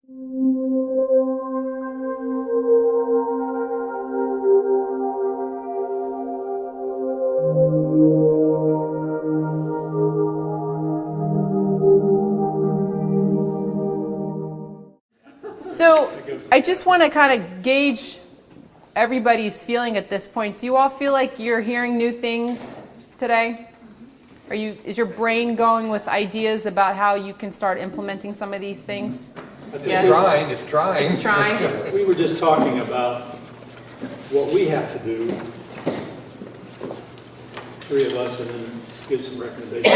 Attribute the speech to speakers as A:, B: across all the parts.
A: So I just want to kind of gauge everybody's feeling at this point. Do you all feel like you're hearing new things today? Is your brain going with ideas about how you can start implementing some of these things?
B: It's trying.
A: It's trying.
C: We were just talking about what we have to do, three of us, and then give some recommendations,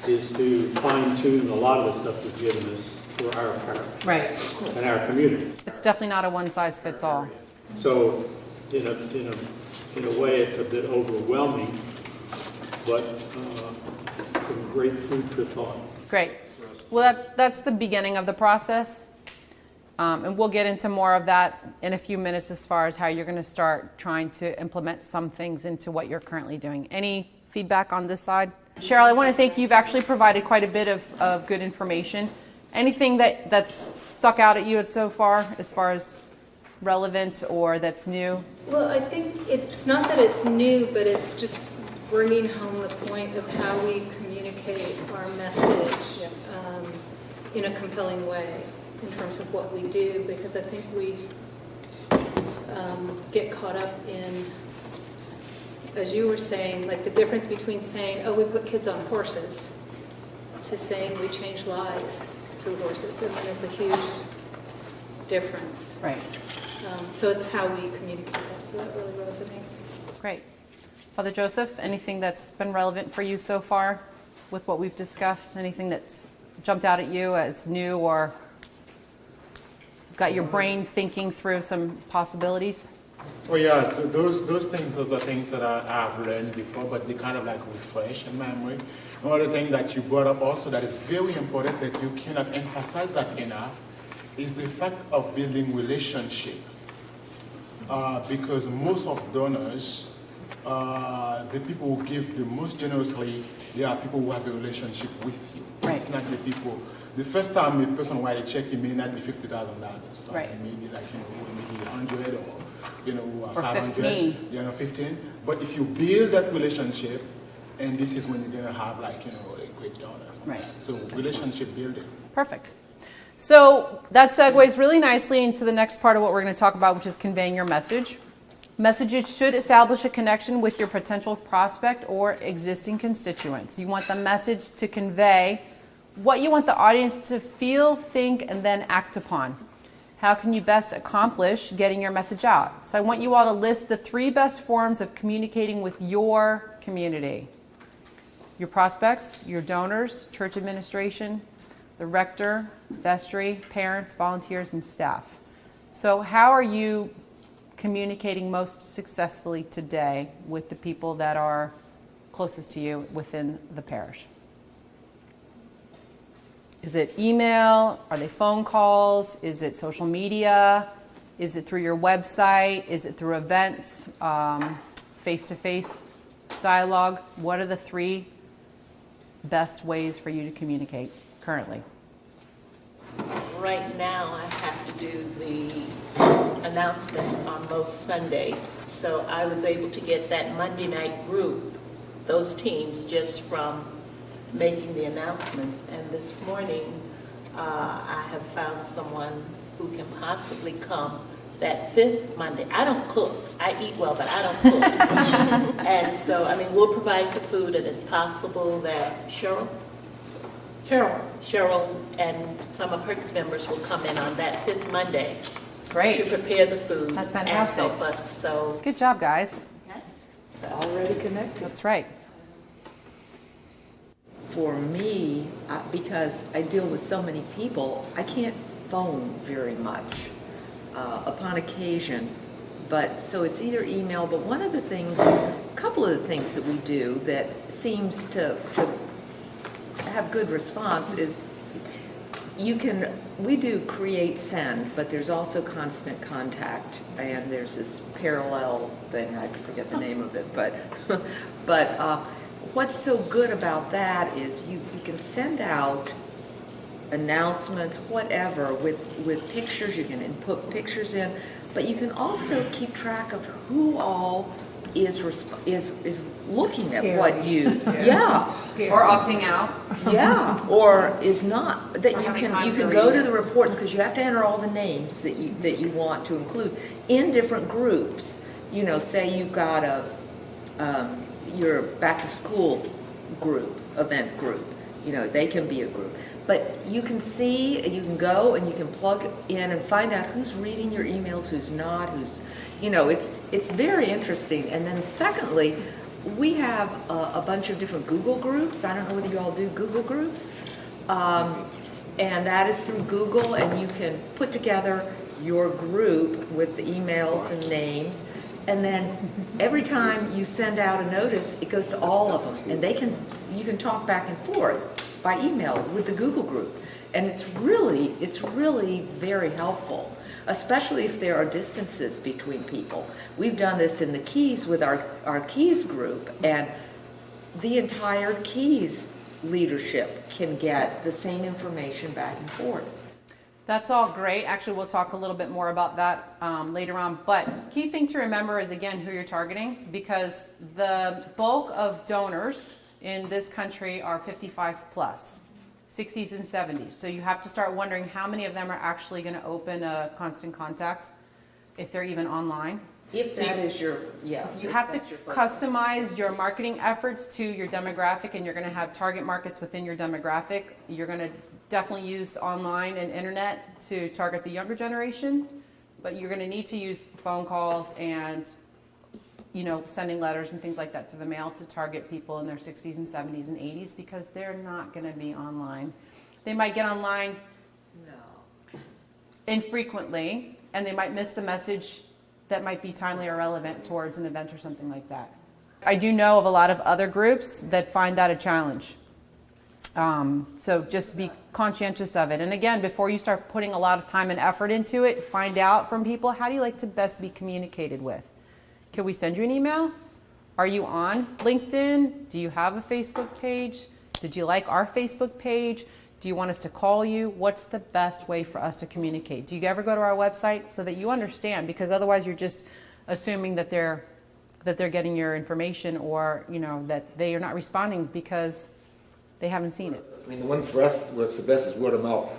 C: is to fine tune a lot of the stuff you've given us for our parish
A: Right.
C: and our community.
A: It's definitely not a one size fits all.
C: So in a way, it's a bit overwhelming, but some great food for thought.
A: Great. Well, that's the beginning of the process. And we'll get into more of that in a few minutes as far as how you're going to start trying to implement some things into what you're currently doing. Any feedback on this side? Cheryl, I want to thank you. You've actually provided quite a bit of good information. Anything that's stuck out at you so far as relevant or that's new?
D: Well, I think it's not that it's new, but it's just bringing home the point of how we communicate our message in a compelling way in terms of what we do, because I think we get caught up in, as you were saying, like the difference between saying, oh, we put kids on horses, to saying we change lives through horses. I mean, it's a huge difference.
A: Right.
D: So it's how we communicate that, so that really resonates.
A: Great. Father Joseph, anything that's been relevant for you so far with what we've discussed? Anything that's jumped out at you as new or got your brain thinking through some possibilities?
E: Well, yeah, those things, those are things that I've learned before, but they kind of like refresh in my memory. Another thing that you brought up also that is very important that you cannot emphasize that enough is the fact of building relationship. Because most of donors, the people who give the most generously, they are people who have a relationship with you.
A: Right.
E: It's not the people. The first time a person writes a check, it may not be $50,000. So
A: right.
E: It may be like, maybe 100 or,
A: or
E: 500.
A: 15.
E: 15. But if you build that relationship, and this is when you're going to have a great donor.
A: Right.
E: So relationship building.
A: Perfect. So that segues really nicely into the next part of what we're going to talk about, which is conveying your message. Messages should establish a connection with your potential prospect or existing constituents. You want the message to convey what you want the audience to feel, think, and then act upon. How can you best accomplish getting your message out? So I want you all to list the 3 best forms of communicating with your community. Your prospects, your donors, church administration, the rector, vestry, parents, volunteers, and staff. So how are you communicating most successfully today with the people that are closest to you within the parish? Is it email? Are they phone calls? Is it social media? Is it through your website? Is it through events, face-to-face dialogue? What are the 3 best ways for you to communicate currently?
F: Right now, I have to do the announcements on most Sundays. So I was able to get that Monday night group, those teams, just from making the announcements. And this morning, I have found someone who can possibly come that 5th Monday. I don't cook. I eat well, but I don't cook. And so, we'll provide the food, and it's possible that Cheryl and some of her members will come in on that 5th Monday.
A: Great.
F: To prepare the food.
A: That's fantastic.
F: And help us. So
A: good job, guys.
F: okay. So.
G: Already connected.
A: That's right.
G: For me, because I deal with so many people, I can't phone very much upon occasion. But so it's either email, but one of the things, a couple of the things that we do that seems to have good response is we do create send, but there's also constant contact, and there's this parallel thing, I forget the name of it, but what's so good about that is you can send out announcements, whatever, with pictures. You can put pictures in, but you can also keep track of who all is looking at what you, yeah,
A: Or opting out.
G: yeah, or is not, that
A: Or
G: you
A: how many
G: can,
A: times
G: you
A: they're
G: can go to
A: reading.
G: the reports, because you have to enter all the names that you want to include in different groups. You know, say you've got your back to school group, event group, you know, they can be a group. But you can see, you can go and you can plug in and find out who's reading your emails, who's not, who's, you know, it's very interesting. And then secondly, we have a bunch of different Google groups. I don't know whether you all do Google groups. And that is through Google, and you can put together your group with the emails and names. And then every time you send out a notice, it goes to all of them. And you can talk back and forth by email with the Google group. And it's really very helpful, especially if there are distances between people. We've done this in the Keys with our Keys group, and the entire Keys leadership can get the same information back and forth.
A: That's all great. Actually, we'll talk a little bit more about that later on. But key thing to remember is, again, who you're targeting, because the bulk of donors in this country are 55 plus, 60s and 70s. So you have to start wondering how many of them are actually going to open a constant contact, if they're even online.
G: If
A: So
G: that
A: you-
G: is your, yeah.
A: You
G: if
A: have to
G: that's your focus.
A: customize your marketing efforts to your demographic, and you're going to have target markets within your demographic. You're going to definitely use online and internet to target the younger generation, but you're going to need to use phone calls and, you know, sending letters and things like that to the mail to target people in their 60s and 70s and 80s, because they're not going to be online. They might get online
G: No.
A: infrequently, and they might miss the message that might be timely or relevant towards an event or something like that. I do know of a lot of other groups that find that a challenge. So just be conscientious of it. And again, before you start putting a lot of time and effort into it, find out from people, how do you like to best be communicated with? Can we send you an email? Are you on LinkedIn? Do you have a Facebook page? Did you like our Facebook page? Do you want us to call you? What's the best way for us to communicate? Do you ever go to our website so that you understand? Because otherwise you're just assuming that they're getting your information, or, you know, that they are not responding because they haven't seen it.
B: I mean, the one for us works the best is word of mouth.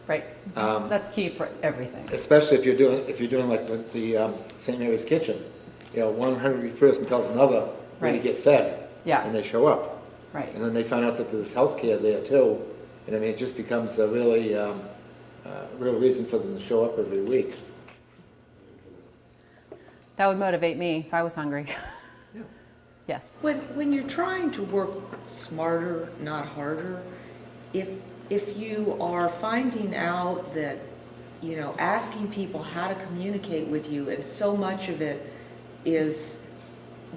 A: Right. That's key for everything.
B: Especially if you're doing like with the St. Mary's Kitchen. You know, one hungry person tells another where to
A: Right.
B: get fed.
A: Yeah.
B: And they show up.
A: Right.
B: And then they find out that there's health care there too. And I mean, it just becomes a really real reason for them to show up every week.
A: That would motivate me if I was hungry. Yes.
G: When you're trying to work smarter, not harder, if you are finding out that, you know, asking people how to communicate with you, and so much of it is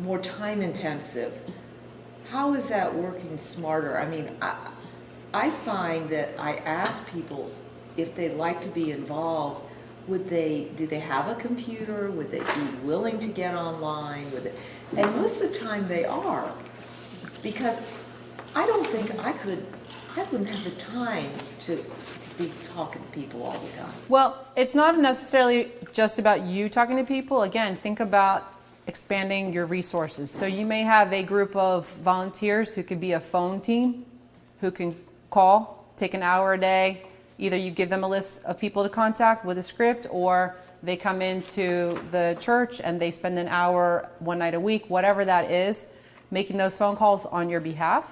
G: more time intensive, how is that working smarter? I mean, I find that I ask people if they'd like to be involved. Do they have a computer? Would they be willing to get online? And most of the time they are, because I don't think I wouldn't have the time to be talking to people all the time.
A: Well, it's not necessarily just about you talking to people. Again, think about expanding your resources. So you may have a group of volunteers who could be a phone team, who can call, take an hour a day. Either you give them a list of people to contact with a script, or they come into the church and they spend an hour one night a week, whatever that is, making those phone calls on your behalf.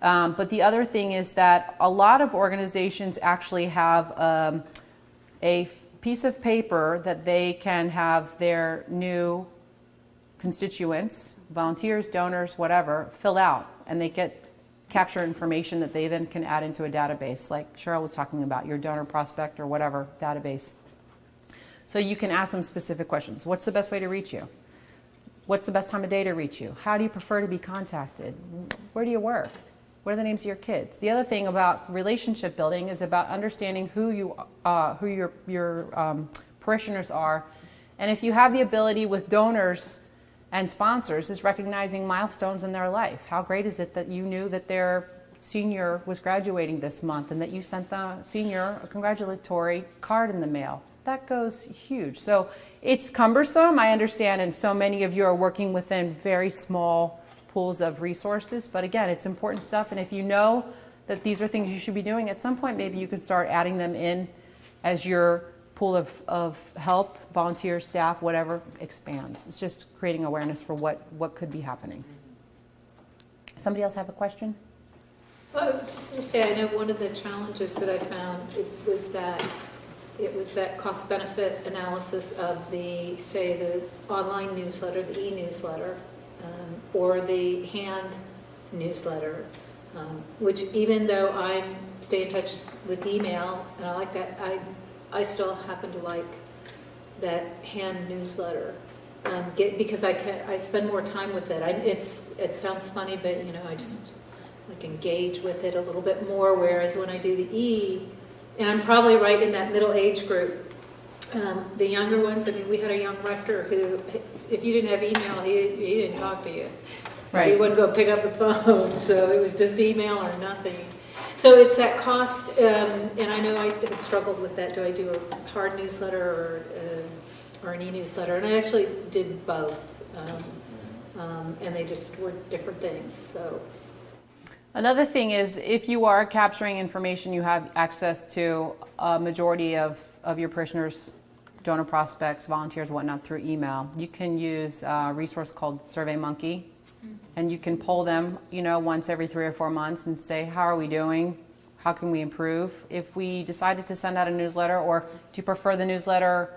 A: But the other thing is that a lot of organizations actually have a piece of paper that they can have their new constituents, volunteers, donors, whatever, fill out, and they capture information that they then can add into a database, like Cheryl was talking about, your donor prospect or whatever database. So you can ask them specific questions. What's the best way to reach you? What's the best time of day to reach you? How do you prefer to be contacted? Where do you work? What are the names of your kids? The other thing about relationship building is about understanding who your parishioners are. And if you have the ability with donors and sponsors, is recognizing milestones in their life. How great is it that you knew that their senior was graduating this month and that you sent the senior a congratulatory card in the mail. That goes huge. So it's cumbersome, I understand, and so many of you are working within very small pools of resources, but again, it's important stuff, and if you know that these are things you should be doing, at some point maybe you can start adding them in as your pool of help, volunteers, staff, whatever expands. It's just creating awareness for what could be happening. Somebody else have a question?
D: Well, I was just to say, I know one of the challenges that I found, it was that cost-benefit analysis of the, say, the online newsletter, the e-newsletter, or the hand newsletter, which even though I stay in touch with email, and I like that, I still happen to like that hand newsletter. Because I spend more time with it. It sounds funny, but I just like engage with it a little bit more. Whereas when I do the E, and I'm probably right in that middle age group, the younger ones. I mean, we had a young rector who, if you didn't have email, he didn't talk to you.
A: Right.
D: So he wouldn't go pick up the phone. So it was just email or nothing. So it's that cost, and I know I had struggled with that. Do I do a hard newsletter or an e-newsletter? And I actually did both, and they just were different things. So
A: Another thing is, if you are capturing information, you have access to a majority of your parishioners, donor prospects, volunteers, whatnot, through email. You can use a resource called SurveyMonkey, and you can poll them, once every 3 or 4 months and say, how are we doing? How can we improve? If we decided to send out a newsletter, or do you prefer the newsletter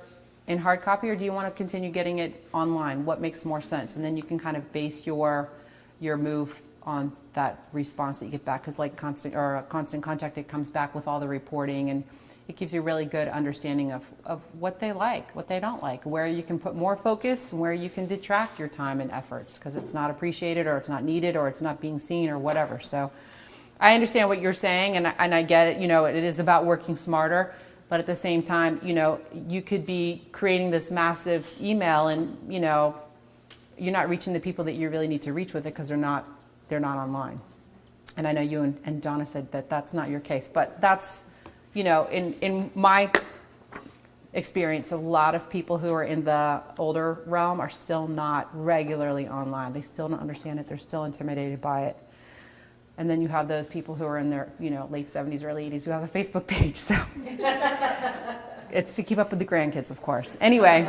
A: in hard copy, or do you want to continue getting it online? What makes more sense? And then you can kind of base your move on that response that you get back, because like constant contact, it comes back with all the reporting, and it gives you a really good understanding of what they like, what they don't like, where you can put more focus and where you can detract your time and efforts because it's not appreciated or it's not needed or it's not being seen or whatever. So I understand what you're saying, and I get it. It is about working smarter, but at the same time, you could be creating this massive email and, you're not reaching the people that you really need to reach with it because they're not online. And I know you and Donna said that that's not your case, but that's, in my experience, a lot of people who are in the older realm are still not regularly online. They still don't understand it. They're still intimidated by it. And then you have those people who are in their, late 70s, early 80s who have a Facebook page. So it's to keep up with the grandkids, of course. Anyway.